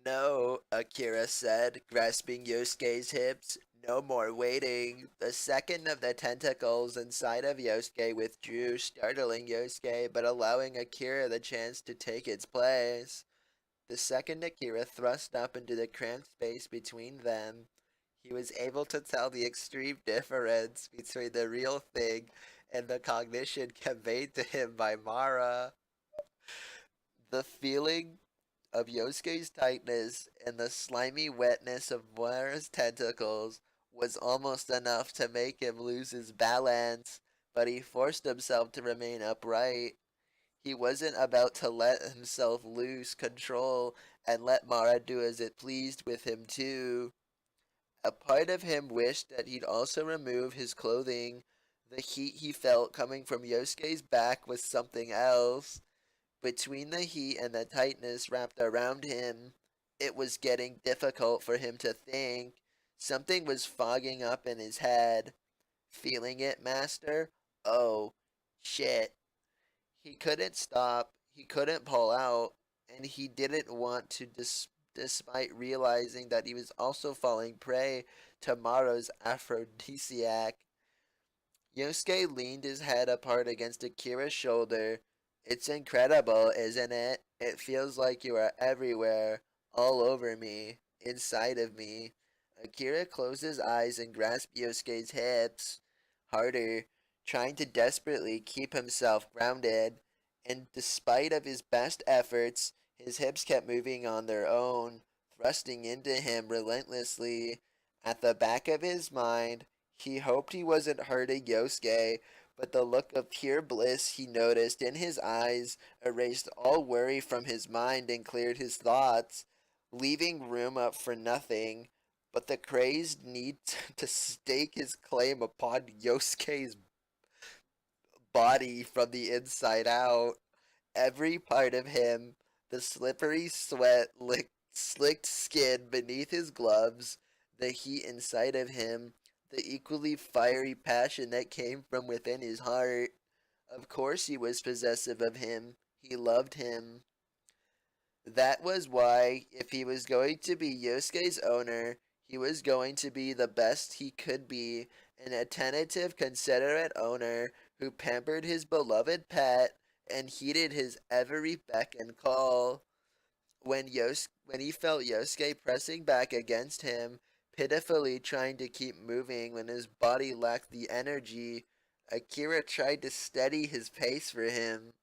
No, Akira said, grasping Yosuke's hips. No more waiting. The second of the tentacles inside of Yosuke withdrew, startling Yosuke, but allowing Akira the chance to take its place. The second Akira thrust up into the cramped space between them, he was able to tell the extreme difference between the real thing and the cognition conveyed to him by Mara. The feeling of Yosuke's tightness and the slimy wetness of Mara's tentacles was almost enough to make him lose his balance, but he forced himself to remain upright. He wasn't about to let himself lose control and let Mara do as it pleased with him too. A part of him wished that he'd also remove his clothing. The heat he felt coming from Yosuke's back was something else. Between the heat and the tightness wrapped around him, it was getting difficult for him to think. Something was fogging up in his head. Feeling it, Master? Oh, shit. He couldn't stop, he couldn't pull out, and he didn't want to despite realizing that he was also falling prey to Maro's aphrodisiac. Yosuke leaned his head apart against Akira's shoulder. It's incredible, isn't it? It feels like you are everywhere, all over me, inside of me. Akira closed his eyes and grasped Yosuke's hips harder, trying to desperately keep himself grounded. And despite of his best efforts, his hips kept moving on their own, thrusting into him relentlessly. At the back of his mind, he hoped he wasn't hurting Yosuke, but the look of pure bliss he noticed in his eyes erased all worry from his mind and cleared his thoughts, leaving room up for nothing but the crazed need to stake his claim upon Yosuke's body from the inside out. Every part of him, the slippery sweat licked slicked skin beneath his gloves, the heat inside of him, the equally fiery passion that came from within his heart. Of course he was possessive of him. He loved him. That was why, if he was going to be Yosuke's owner, he was going to be the best he could be, an attentive, considerate owner who pampered his beloved pet and heeded his every beck and call. When he felt Yosuke pressing back against him, pitifully trying to keep moving when his body lacked the energy, Akira tried to steady his pace for him,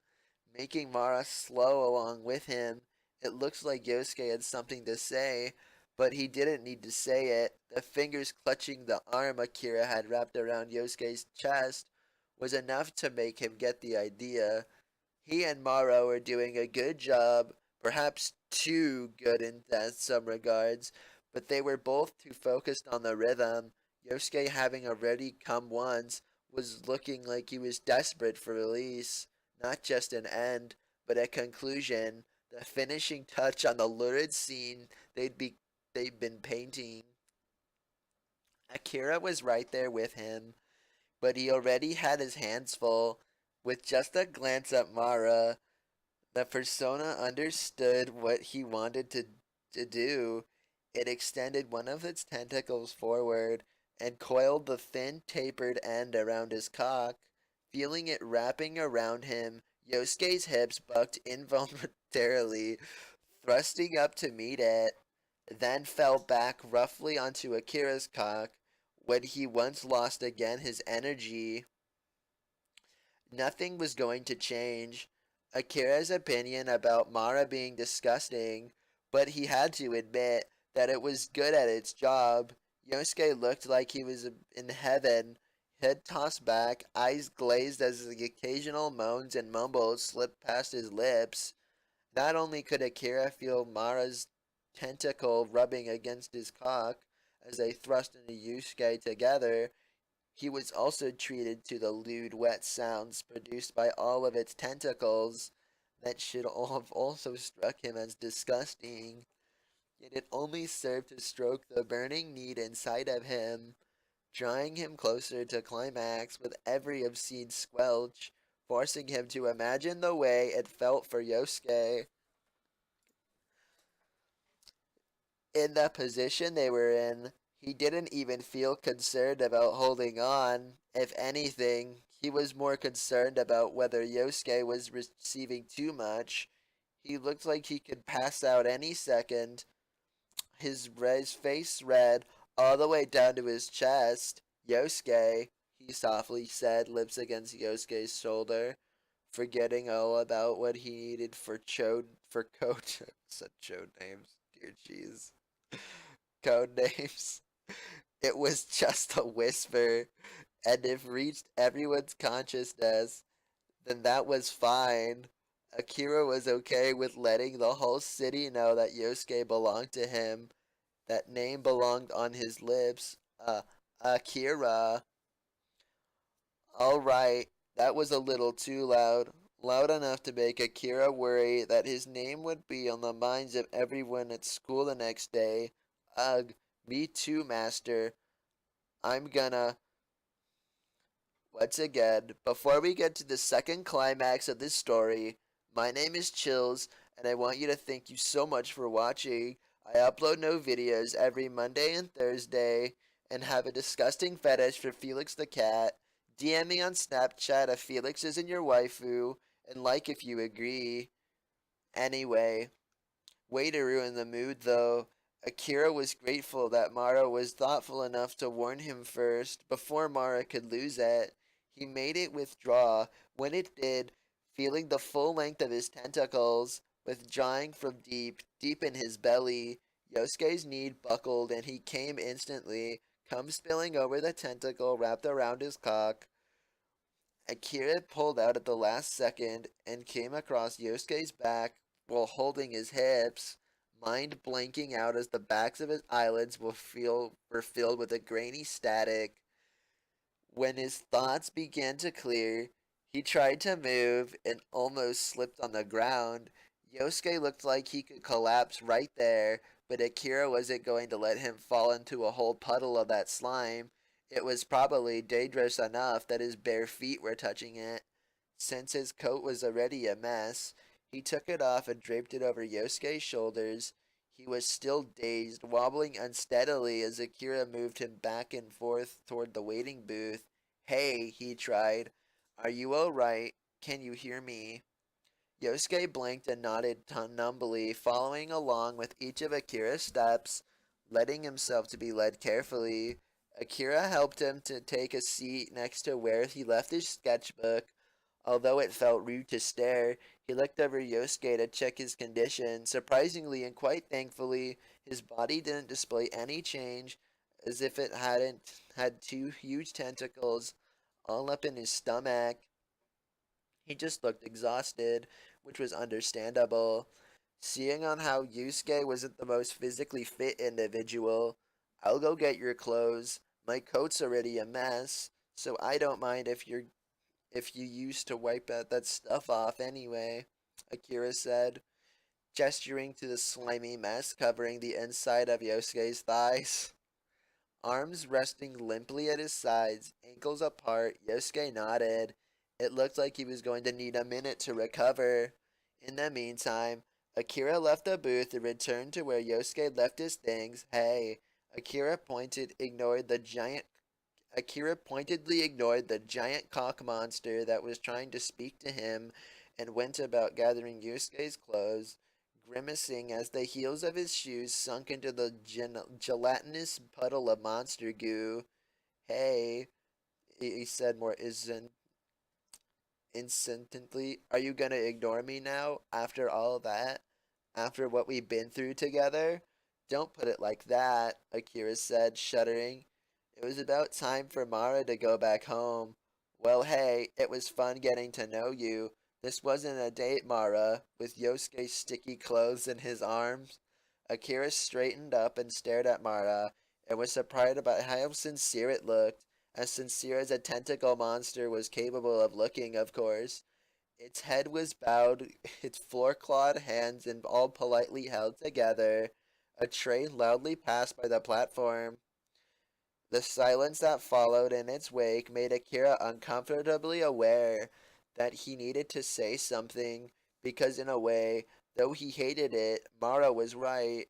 making Mara slow along with him. It looked like Yosuke had something to say, but he didn't need to say it. The fingers clutching the arm Akira had wrapped around Yosuke's chest was enough to make him get the idea. He and Mara were doing a good job, perhaps too good in some regards, but they were both too focused on the rhythm. Yosuke, having already come once, was looking like he was desperate for release, not just an end, but a conclusion, the finishing touch on the lurid scene they'd been painting. Akira was right there with him, but he already had his hands full. With just a glance at Mara, the persona understood what he wanted to do. It extended one of its tentacles forward and coiled the thin, tapered end around his cock. Feeling it wrapping around him, Yosuke's hips bucked involuntarily, thrusting up to meet it, then fell back roughly onto Akira's cock. When he once lost again his energy, nothing was going to change. Akira's opinion about Mara being disgusting, but he had to admit that it was good at its job. Yosuke looked like he was in heaven, head tossed back, eyes glazed as the occasional moans and mumbles slipped past his lips. Not only could Akira feel Mara's tentacle rubbing against his cock as they thrust into Yosuke together, he was also treated to the lewd, wet sounds produced by all of its tentacles that should all have also struck him as disgusting. Yet it only served to stroke the burning need inside of him, drawing him closer to climax with every obscene squelch, forcing him to imagine the way it felt for Yosuke. In the position they were in, he didn't even feel concerned about holding on. If anything, he was more concerned about whether Yosuke was receiving too much. He looked like he could pass out any second. His face red all the way down to his chest. Yosuke, he softly said, lips against Yosuke's shoulder, forgetting all about what he needed for code said code names. Dear jeez. Code names. It was just a whisper, and if reached everyone's consciousness, then that was fine. Akira was okay with letting the whole city know that Yosuke belonged to him. That name belonged on his lips. Akira. Alright, that was a little too loud. Loud enough to make Akira worry that his name would be on the minds of everyone at school the next day. Ugh, me too, master. I'm gonna. Once again, before we get to the second climax of this story, my name is Chills, and I want you to thank you so much for watching. I upload no videos every Monday and Thursday, and have a disgusting fetish for Felix the cat. DM me on Snapchat if Felix isn't your waifu, and like if you agree. Anyway, way to ruin the mood though. Akira was grateful that Mara was thoughtful enough to warn him first, before Mara could lose it. He made it withdraw. When it did, feeling the full length of his tentacles, withdrawing from deep in his belly, Yosuke's knee buckled and he came instantly, cum spilling over the tentacle wrapped around his cock. Akira pulled out at the last second and came across Yosuke's back while holding his hips, mind blanking out as the backs of his eyelids were filled with a grainy static. When his thoughts began to clear, he tried to move and almost slipped on the ground. Yosuke looked like he could collapse right there, but Akira wasn't going to let him fall into a whole puddle of that slime. It was probably dangerous enough that his bare feet were touching it. Since his coat was already a mess, he took it off and draped it over Yosuke's shoulders. He was still dazed, wobbling unsteadily as Akira moved him back and forth toward the waiting booth. Hey, he tried. Are you alright? Can you hear me? Yosuke blinked and nodded numbly, following along with each of Akira's steps, letting himself to be led carefully. Akira helped him to take a seat next to where he left his sketchbook. Although it felt rude to stare, he looked over Yosuke to check his condition. Surprisingly and quite thankfully, his body didn't display any change, as if it hadn't had two huge tentacles all up in his stomach. He just looked exhausted, which was understandable. Seeing on how Yusuke wasn't the most physically fit individual, I'll go get your clothes. My coat's already a mess, so I don't mind if you used to wipe that stuff off anyway, Akira said, gesturing to the slimy mess covering the inside of Yosuke's thighs. Arms resting limply at his sides, ankles apart, Yosuke nodded. It looked like he was going to need a minute to recover. In the meantime, Akira left the booth and returned to where Yosuke left his things. Hey, Akira pointedly ignored the giant cock monster that was trying to speak to him and went about gathering Yusuke's clothes, grimacing as the heels of his shoes sunk into the gelatinous puddle of monster goo. Hey, he said more insistently, are you gonna ignore me now, after all that? After what we've been through together? Don't put it like that, Akira said, shuddering. It was about time for Mara to go back home. Well, hey, it was fun getting to know you. This wasn't a date, Mara, with Yosuke's sticky clothes in his arms. Akira straightened up and stared at Mara, and was surprised about how sincere it looked, as sincere as a tentacle monster was capable of looking, of course. Its head was bowed, its floor-clawed hands and all politely held together. A train loudly passed by the platform. The silence that followed in its wake made Akira uncomfortably aware that he needed to say something, because in a way, though he hated it, Mara was right.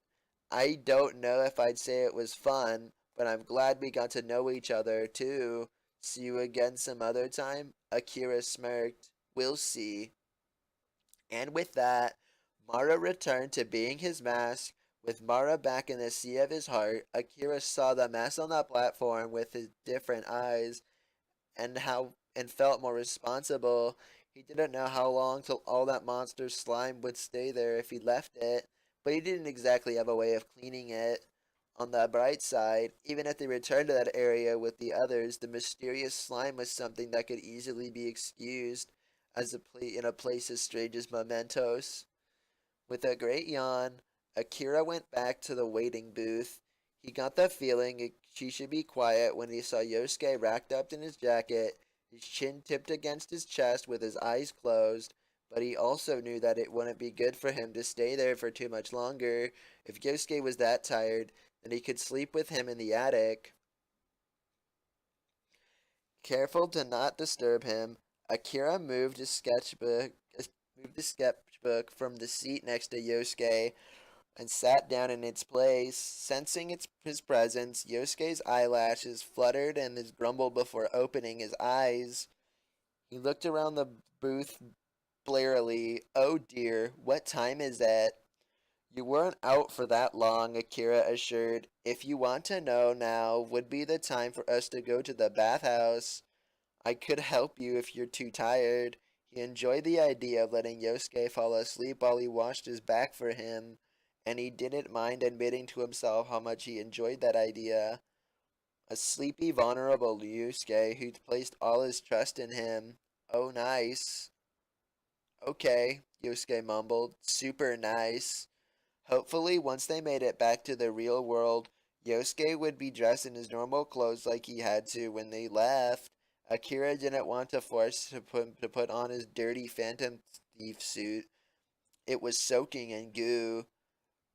I don't know if I'd say it was fun, but I'm glad we got to know each other too. See you again some other time? Akira smirked. We'll see. And with that, Mara returned to being his mask. With Mara back in the sea of his heart, Akira saw the mess on the platform with his different eyes and felt more responsible. He didn't know how long till all that monster slime would stay there if he left it, but he didn't exactly have a way of cleaning it. On the bright side, even if they returned to that area with the others, the mysterious slime was something that could easily be excused in a place as strange as Mementos. With a great yawn, Akira went back to the waiting booth. He got the feeling she should be quiet when he saw Yosuke wrapped up in his jacket, his chin tipped against his chest with his eyes closed, but he also knew that it wouldn't be good for him to stay there for too much longer. If Yosuke was that tired, then he could sleep with him in the attic. Careful to not disturb him, Akira moved his sketchbook from the seat next to Yosuke and sat down in its place. Sensing his presence, Yosuke's eyelashes fluttered and his grumbled before opening his eyes. He looked around the booth blearily. Oh dear, what time is it? You weren't out for that long, Akira assured. If you want to know, now would be the time for us to go to the bathhouse. I could help you if you're too tired. He enjoyed the idea of letting Yosuke fall asleep while he washed his back for him, and he didn't mind admitting to himself how much he enjoyed that idea. A sleepy, vulnerable Yosuke who'd placed all his trust in him. Oh, nice. Okay, Yosuke mumbled. Super nice. Hopefully, once they made it back to the real world, Yosuke would be dressed in his normal clothes like he had to when they left. Akira didn't want to force to put on his dirty Phantom Thief suit. It was soaking in goo.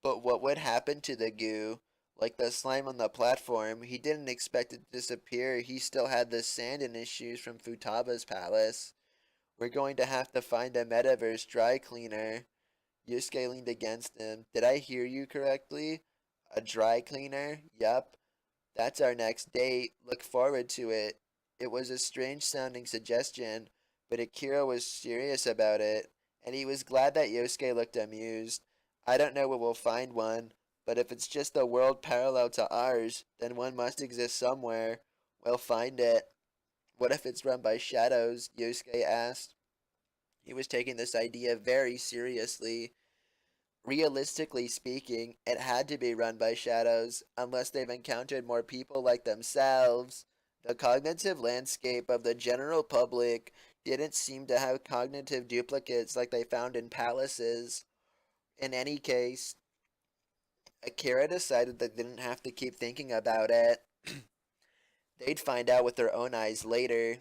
But what would happen to the goo? Like the slime on the platform, he didn't expect it to disappear. He still had the sand in his shoes from Futaba's palace. We're going to have to find a metaverse dry cleaner. Yusuke leaned against him. Did I hear you correctly? A dry cleaner? Yup. That's our next date. Look forward to it. It was a strange sounding suggestion, but Akira was serious about it, and he was glad that Yosuke looked amused. I don't know where we'll find one, but if it's just a world parallel to ours, then one must exist somewhere. We'll find it. What if it's run by shadows? Yosuke asked. He was taking this idea very seriously. Realistically speaking, it had to be run by shadows, unless they've encountered more people like themselves. The cognitive landscape of the general public didn't seem to have cognitive duplicates like they found in palaces. In any case, Akira decided they didn't have to keep thinking about it. They'd find out with their own eyes later.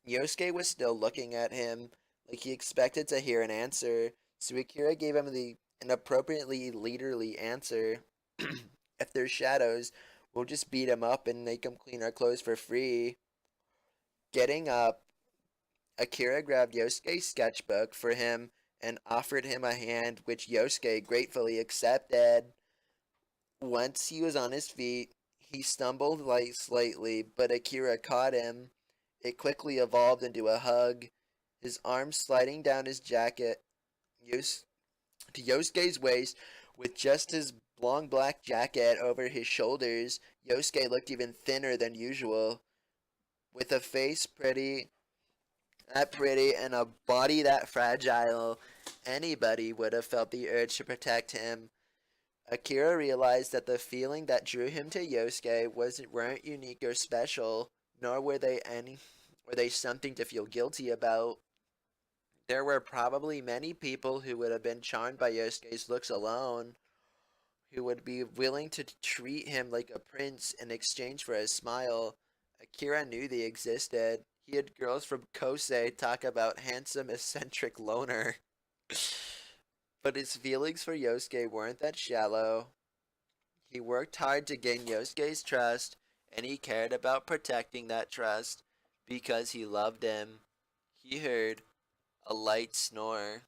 Yosuke was still looking at him, like he expected to hear an answer, so Akira gave him an appropriately leaderly answer. If there's shadows, we'll just beat 'em up and make 'em clean our clothes for free. Getting up, Akira grabbed Yosuke's sketchbook for him and offered him a hand, which Yosuke gratefully accepted. Once he was on his feet, he stumbled slightly, but Akira caught him. It quickly evolved into a hug, his arms sliding down his jacket to Yosuke's waist with just his long black jacket over his shoulders. Yosuke looked even thinner than usual. With a face that pretty and a body that fragile, anybody would have felt the urge to protect him. Akira realized that the feeling that drew him to Yosuke weren't unique or special, nor were they something to feel guilty about. There were probably many people who would have been charmed by Yosuke's looks alone, who would be willing to treat him like a prince in exchange for a smile. Akira knew they existed. He had girls from Kosei talk about handsome, eccentric loner. But his feelings for Yosuke weren't that shallow. He worked hard to gain Yosuke's trust, and he cared about protecting that trust because he loved him. He heard a light snore.